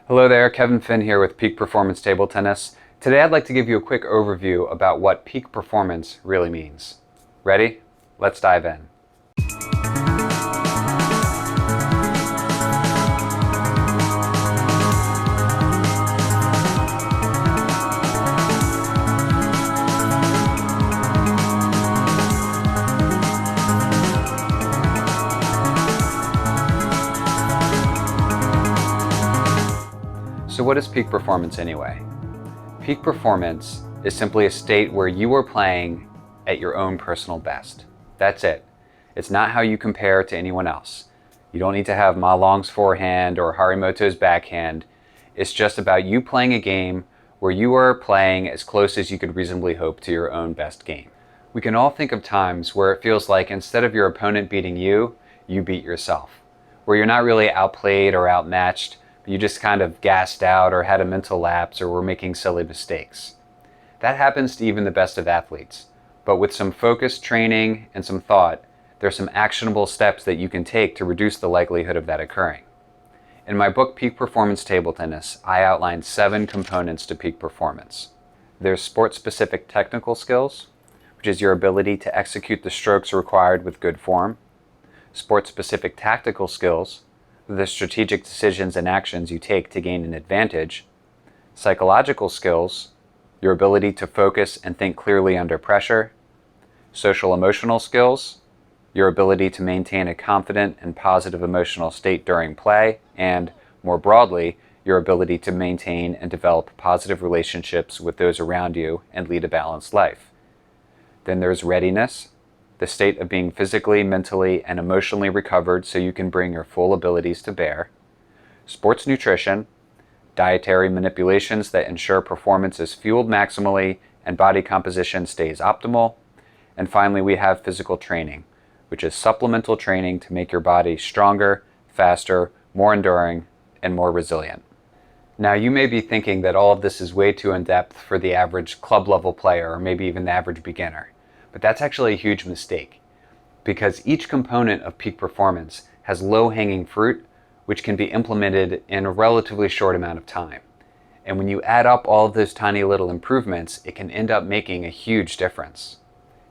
Hello there, Kevin Finn here with Peak Performance Table Tennis. Today I'd like to give you a quick overview about what peak performance really means. Ready? Let's dive in. So what is peak performance anyway? Peak performance is simply a state where you are playing at your own personal best. That's it. It's not how you compare to anyone else. You don't need to have Ma Long's forehand or Harimoto's backhand. It's just about you playing a game where you are playing as close as you could reasonably hope to your own best game. We can all think of times where it feels like instead of your opponent beating you, you beat yourself. Where you're not really outplayed or outmatched, you just kind of gassed out or had a mental lapse or were making silly mistakes. That happens to even the best of athletes. But with some focused training and some thought, there's some actionable steps that you can take to reduce the likelihood of that occurring. In my book, Peak Performance Table Tennis, I outlined 7 components to peak performance. There's sport-specific technical skills, which is your ability to execute the strokes required with good form. Sport-specific tactical skills, the strategic decisions and actions you take to gain an advantage. Psychological skills, your ability to focus and think clearly under pressure. Social emotional skills, your ability to maintain a confident and positive emotional state during play, and, more broadly, your ability to maintain and develop positive relationships with those around you and lead a balanced life. Then there's readiness, the state of being physically, mentally, and emotionally recovered so you can bring your full abilities to bear. Sports nutrition, dietary manipulations that ensure performance is fueled maximally and body composition stays optimal. And finally, we have physical training, which is supplemental training to make your body stronger, faster, more enduring, and more resilient. Now, you may be thinking that all of this is way too in-depth for the average club-level player or maybe even the average beginner. But that's actually a huge mistake, because each component of peak performance has low-hanging fruit, which can be implemented in a relatively short amount of time. And when you add up all of those tiny little improvements, it can end up making a huge difference.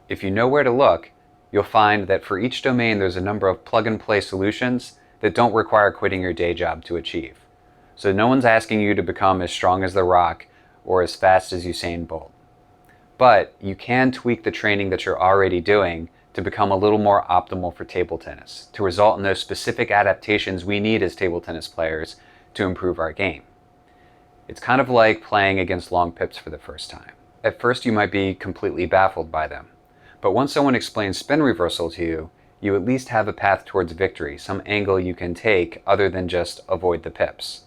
If you know where to look, you'll find that for each domain there's a number of plug-and-play solutions that don't require quitting your day job to achieve. So no one's asking you to become as strong as The Rock or as fast as Usain Bolt. But you can tweak the training that you're already doing to become a little more optimal for table tennis, to result in those specific adaptations we need as table tennis players to improve our game. It's kind of like playing against long pips for the first time. At first you might be completely baffled by them, but once someone explains spin reversal to you, you at least have a path towards victory, some angle you can take other than just avoid the pips.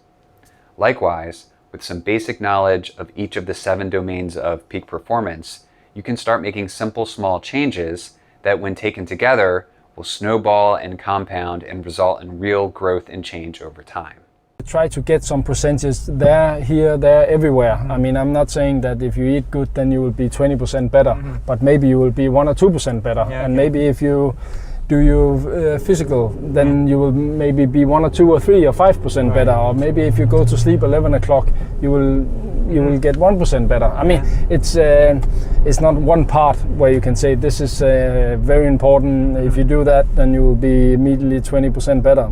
Likewise, with some basic knowledge of each of the 7 domains of peak performance, you can start making simple small changes that when taken together will snowball and compound and result in real growth and change over time. Try to get some percentages there, here, there, everywhere. I mean, I'm not saying that if you eat good then you will be 20% better, but maybe you will be 1 or 2% better. And maybe if you do your physical, then you will maybe be 1 or 2 or 3 or 5% better. Or maybe if you go to sleep 11 o'clock, you will get 1% better. I mean, it's not one part where you can say this is very important. If you do that, then you will be immediately 20% better.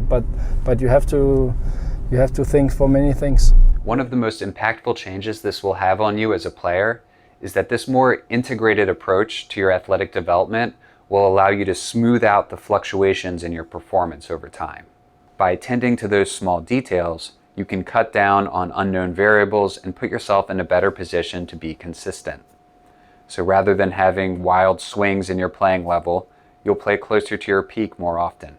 But you have to think for many things. One of the most impactful changes this will have on you as a player is that this more integrated approach to your athletic development will allow you to smooth out the fluctuations in your performance over time. By attending to those small details, you can cut down on unknown variables and put yourself in a better position to be consistent. So rather than having wild swings in your playing level, you'll play closer to your peak more often.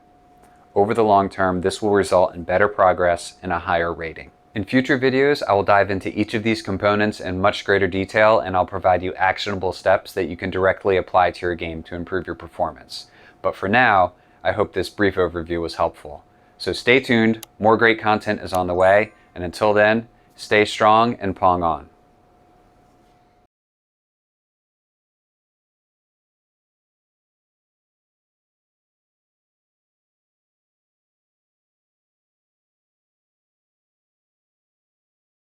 Over the long term, this will result in better progress and a higher rating. In future videos, I will dive into each of these components in much greater detail, and I'll provide you actionable steps that you can directly apply to your game to improve your performance. But for now, I hope this brief overview was helpful. So stay tuned, more great content is on the way, and until then, stay strong and pong on.